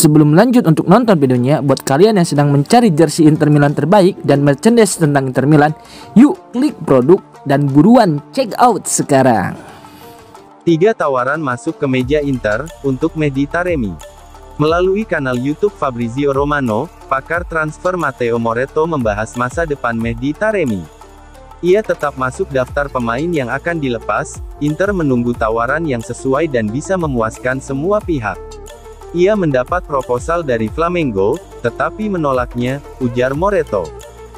Sebelum lanjut untuk nonton videonya, buat kalian yang sedang mencari jersey Inter Milan terbaik dan merchandise tentang Inter Milan, yuk klik produk dan buruan check out sekarang. 3 tawaran masuk ke meja Inter, untuk Mehdi Taremi. Melalui kanal YouTube Fabrizio Romano, pakar transfer Matteo Moretto membahas masa depan Mehdi Taremi. Ia tetap masuk daftar pemain yang akan dilepas, Inter menunggu tawaran yang sesuai dan bisa memuaskan semua pihak. Ia mendapat proposal dari Flamengo, tetapi menolaknya, ujar Moretto.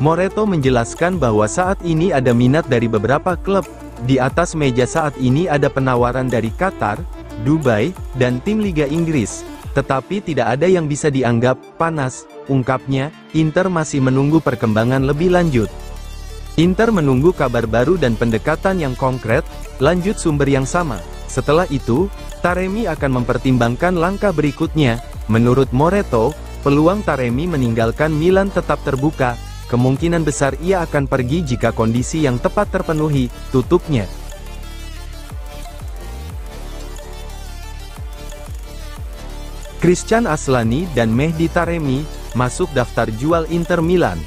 Moretto menjelaskan bahwa saat ini ada minat dari beberapa klub. Di atas meja saat ini ada penawaran dari Qatar, Dubai, dan tim Liga Inggris. Tetapi tidak ada yang bisa dianggap panas, ungkapnya. Inter masih menunggu perkembangan lebih lanjut. Inter menunggu kabar baru dan pendekatan yang konkret, lanjut sumber yang sama. Setelah itu, Taremi akan mempertimbangkan langkah berikutnya. Menurut Moretto, peluang Taremi meninggalkan Milan tetap terbuka. Kemungkinan besar ia akan pergi jika kondisi yang tepat terpenuhi, tutupnya. Christian Aslani dan Mehdi Taremi masuk daftar jual Inter Milan.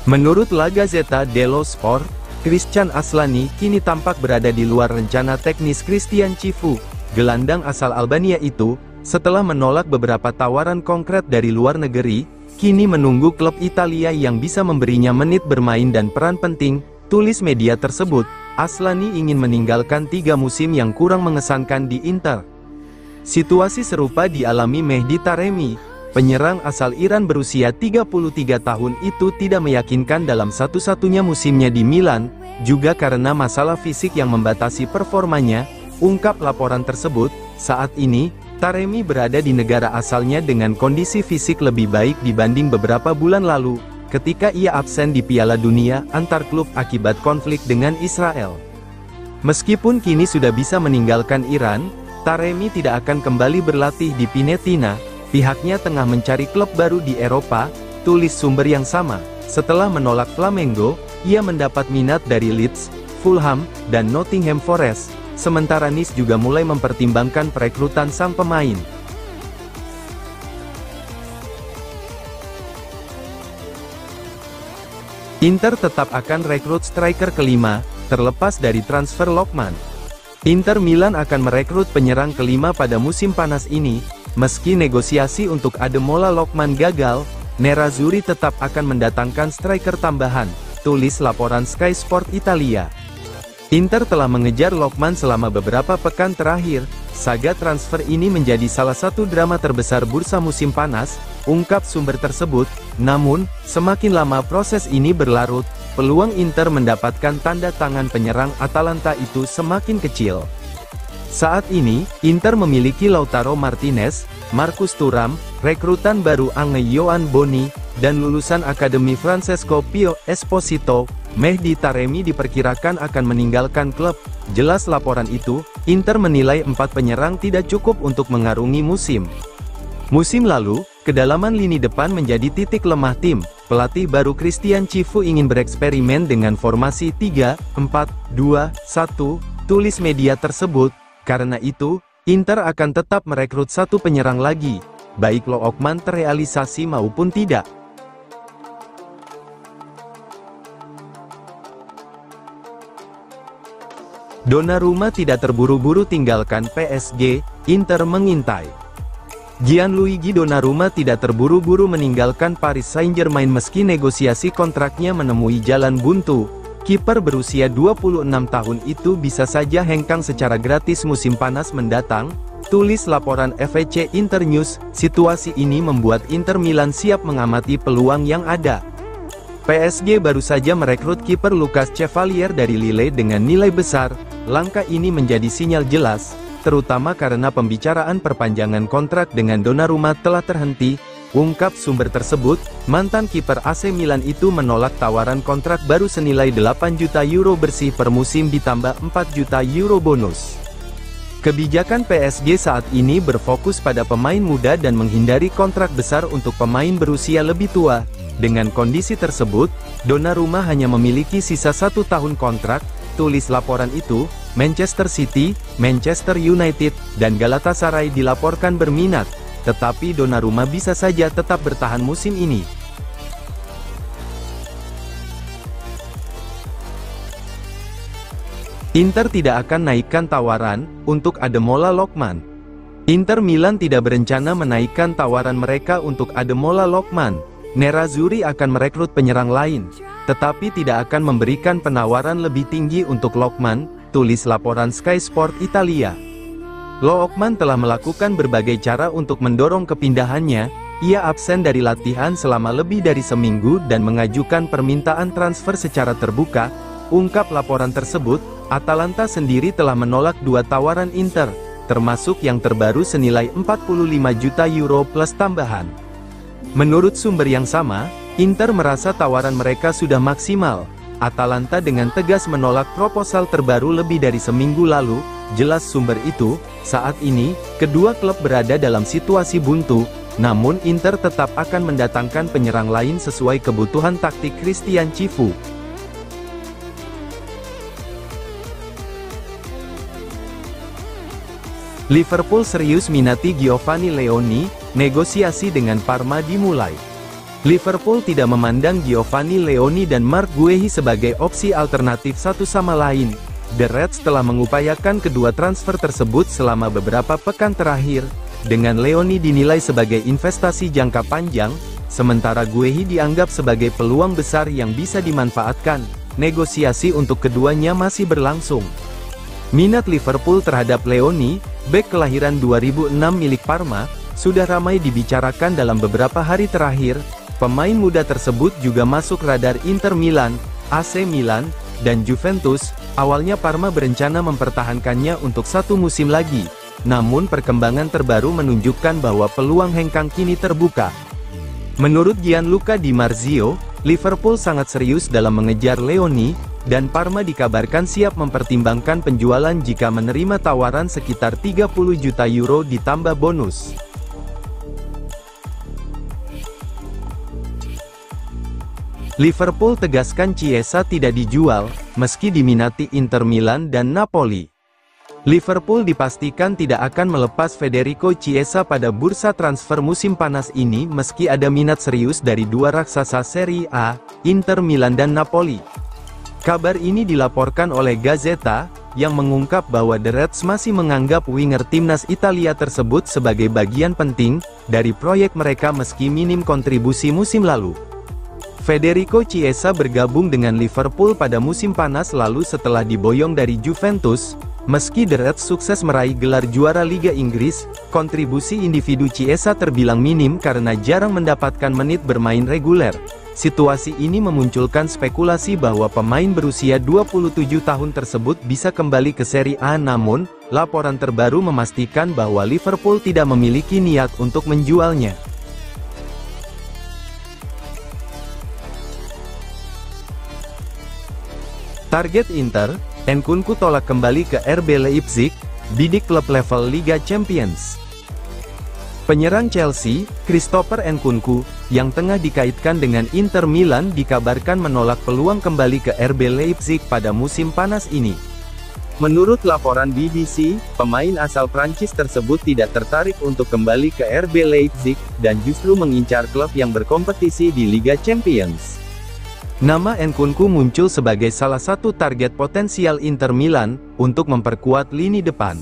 Menurut La Gazzetta dello Sport, Christian Aslani kini tampak berada di luar rencana teknis Christian Cifu, gelandang asal Albania itu, setelah menolak beberapa tawaran konkret dari luar negeri. Kini menunggu klub Italia yang bisa memberinya menit bermain dan peran penting, tulis media tersebut. Aslani ingin meninggalkan 3 musim yang kurang mengesankan di Inter. Situasi serupa dialami Mehdi Taremi. Penyerang asal Iran berusia 33 tahun itu tidak meyakinkan dalam satu-satunya musimnya di Milan, juga karena masalah fisik yang membatasi performanya, ungkap laporan tersebut. Saat ini, Taremi berada di negara asalnya dengan kondisi fisik lebih baik dibanding beberapa bulan lalu, ketika ia absen di Piala Dunia antar klub akibat konflik dengan Israel. Meskipun kini sudah bisa meninggalkan Iran, Taremi tidak akan kembali berlatih di Pinetina. Pihaknya tengah mencari klub baru di Eropa, tulis sumber yang sama. Setelah menolak Flamengo, ia mendapat minat dari Leeds, Fulham, dan Nottingham Forest. Sementara Nice juga mulai mempertimbangkan perekrutan sang pemain. Inter tetap akan rekrut striker kelima, terlepas dari transfer Lookman. Inter Milan akan merekrut penyerang kelima pada musim panas ini. Meski negosiasi untuk Ademola Lookman gagal, Nerazzurri tetap akan mendatangkan striker tambahan, tulis laporan Sky Sport Italia. Inter telah mengejar Lookman selama beberapa pekan terakhir. Saga transfer ini menjadi salah satu drama terbesar bursa musim panas, ungkap sumber tersebut. Namun, semakin lama proses ini berlarut, peluang Inter mendapatkan tanda tangan penyerang Atalanta itu semakin kecil. Saat ini, Inter memiliki Lautaro Martinez, Marcus Thuram, rekrutan baru Ange Yohan Boni, dan lulusan Akademi Francesco Pio Esposito. Mehdi Taremi diperkirakan akan meninggalkan klub. Jelas laporan itu, Inter menilai 4 penyerang tidak cukup untuk mengarungi musim. Musim lalu, kedalaman lini depan menjadi titik lemah tim. Pelatih baru Christian Cifu ingin bereksperimen dengan formasi 3-4-2-1, tulis media tersebut. Karena itu, Inter akan tetap merekrut 1 penyerang lagi, baik Lookman terrealisasi maupun tidak. Donnarumma tidak terburu-buru tinggalkan PSG, Inter mengintai. Gianluigi Donnarumma tidak terburu-buru meninggalkan Paris Saint-Germain meski negosiasi kontraknya menemui jalan buntu. Kiper berusia 26 tahun itu bisa saja hengkang secara gratis musim panas mendatang, tulis laporan FEC Internews. Situasi ini membuat Inter Milan siap mengamati peluang yang ada. PSG baru saja merekrut kiper Lucas Chevalier dari Lille dengan nilai besar. Langkah ini menjadi sinyal jelas, terutama karena pembicaraan perpanjangan kontrak dengan Donnarumma telah terhenti, ungkap sumber tersebut. Mantan kiper AC Milan itu menolak tawaran kontrak baru senilai 8 juta euro bersih per musim ditambah 4 juta euro bonus. Kebijakan PSG saat ini berfokus pada pemain muda dan menghindari kontrak besar untuk pemain berusia lebih tua. Dengan kondisi tersebut, Donnarumma hanya memiliki sisa 1 tahun kontrak, tulis laporan itu. Manchester City, Manchester United, dan Galatasaray dilaporkan berminat. tetapi Donnarumma bisa saja tetap bertahan musim ini. Inter tidak akan naikkan tawaran untuk Ademola Lookman. Inter Milan tidak berencana menaikkan tawaran mereka untuk Ademola Lookman. Nerazzurri akan merekrut penyerang lain, tetapi tidak akan memberikan penawaran lebih tinggi untuk Lookman, tulis laporan Sky Sport Italia. Lookman telah melakukan berbagai cara untuk mendorong kepindahannya. Ia absen dari latihan selama lebih dari seminggu dan mengajukan permintaan transfer secara terbuka, ungkap laporan tersebut. Atalanta sendiri telah menolak 2 tawaran Inter, termasuk yang terbaru senilai 45 juta euro plus tambahan. Menurut sumber yang sama, Inter merasa tawaran mereka sudah maksimal. Atalanta dengan tegas menolak proposal terbaru lebih dari seminggu lalu, jelas sumber itu. Saat ini, kedua klub berada dalam situasi buntu, namun Inter tetap akan mendatangkan penyerang lain sesuai kebutuhan taktik Christian Cifu. Liverpool serius minati Giovanni Leoni, negosiasi dengan Parma dimulai. Liverpool tidak memandang Giovanni Leoni dan Marc Guehi sebagai opsi alternatif satu sama lain. The Reds telah mengupayakan kedua transfer tersebut selama beberapa pekan terakhir, dengan Leoni dinilai sebagai investasi jangka panjang, sementara Guehi dianggap sebagai peluang besar yang bisa dimanfaatkan. Negosiasi untuk keduanya masih berlangsung. Minat Liverpool terhadap Leoni, bek kelahiran 2006 milik Parma, sudah ramai dibicarakan dalam beberapa hari terakhir. Pemain muda tersebut juga masuk radar Inter Milan, AC Milan, dan Juventus. Awalnya Parma berencana mempertahankannya untuk 1 musim lagi, namun perkembangan terbaru menunjukkan bahwa peluang hengkang kini terbuka. Menurut Gianluca Di Marzio, Liverpool sangat serius dalam mengejar Leoni, dan Parma dikabarkan siap mempertimbangkan penjualan jika menerima tawaran sekitar 30 juta euro ditambah bonus. Liverpool tegaskan Chiesa tidak dijual, meski diminati Inter Milan dan Napoli. Liverpool dipastikan tidak akan melepas Federico Chiesa pada bursa transfer musim panas ini meski ada minat serius dari 2 raksasa Serie A, Inter Milan dan Napoli. Kabar ini dilaporkan oleh Gazzetta, yang mengungkap bahwa The Reds masih menganggap winger timnas Italia tersebut sebagai bagian penting dari proyek mereka meski minim kontribusi musim lalu. Federico Chiesa bergabung dengan Liverpool pada musim panas lalu setelah diboyong dari Juventus. Meski The Reds sukses meraih gelar juara Liga Inggris, kontribusi individu Chiesa terbilang minim karena jarang mendapatkan menit bermain reguler. Situasi ini memunculkan spekulasi bahwa pemain berusia 27 tahun tersebut bisa kembali ke Serie A, namun, laporan terbaru memastikan bahwa Liverpool tidak memiliki niat untuk menjualnya. Target Inter, Nkunku tolak kembali ke RB Leipzig, bidik klub level Liga Champions. Penyerang Chelsea, Christopher Nkunku, yang tengah dikaitkan dengan Inter Milan dikabarkan menolak peluang kembali ke RB Leipzig pada musim panas ini. Menurut laporan BBC, pemain asal Prancis tersebut tidak tertarik untuk kembali ke RB Leipzig, dan justru mengincar klub yang berkompetisi di Liga Champions. Nama Nkunku muncul sebagai salah satu target potensial Inter Milan, untuk memperkuat lini depan.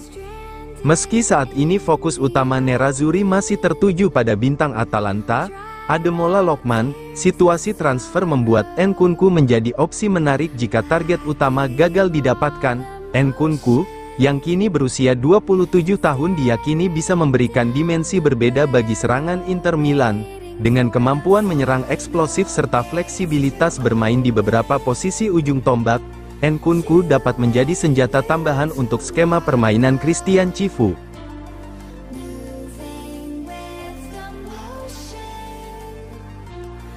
Meski saat ini fokus utama Nerazzurri masih tertuju pada bintang Atalanta, Ademola Lookman, situasi transfer membuat Nkunku menjadi opsi menarik jika target utama gagal didapatkan. Nkunku, yang kini berusia 27 tahun diyakini bisa memberikan dimensi berbeda bagi serangan Inter Milan, dengan kemampuan menyerang eksplosif serta fleksibilitas bermain di beberapa posisi ujung tombak. Nkunku dapat menjadi senjata tambahan untuk skema permainan Christian Cifu.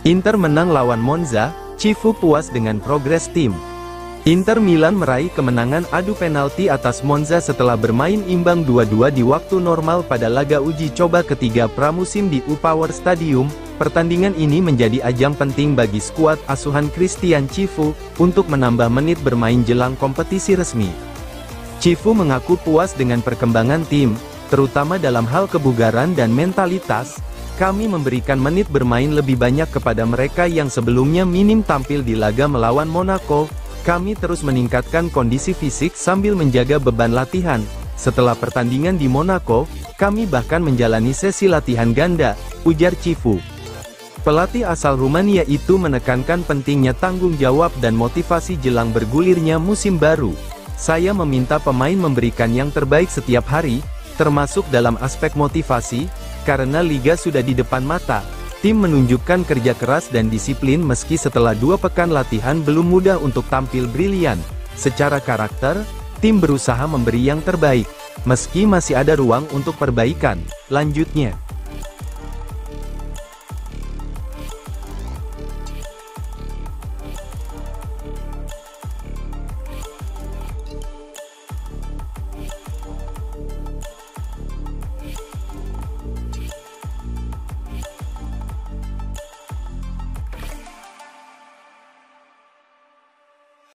Inter menang lawan Monza, Cifu puas dengan progres tim. Inter Milan meraih kemenangan adu penalti atas Monza setelah bermain imbang 2-2 di waktu normal pada laga uji coba ketiga pramusim di U-Power Stadium. Pertandingan ini menjadi ajang penting bagi skuad asuhan Christian Cifu, untuk menambah menit bermain jelang kompetisi resmi. Cifu mengaku puas dengan perkembangan tim, terutama dalam hal kebugaran dan mentalitas. Kami memberikan menit bermain lebih banyak kepada mereka yang sebelumnya minim tampil di laga melawan Monaco. Kami terus meningkatkan kondisi fisik sambil menjaga beban latihan. Setelah pertandingan di Monaco, kami bahkan menjalani sesi latihan ganda, ujar Cifu. Pelatih asal Rumania itu menekankan pentingnya tanggung jawab dan motivasi jelang bergulirnya musim baru. Saya meminta pemain memberikan yang terbaik setiap hari, termasuk dalam aspek motivasi, karena liga sudah di depan mata. Tim menunjukkan kerja keras dan disiplin meski setelah 2 pekan latihan belum mudah untuk tampil brilian. Secara karakter, tim berusaha memberi yang terbaik, meski masih ada ruang untuk perbaikan, lanjutnya.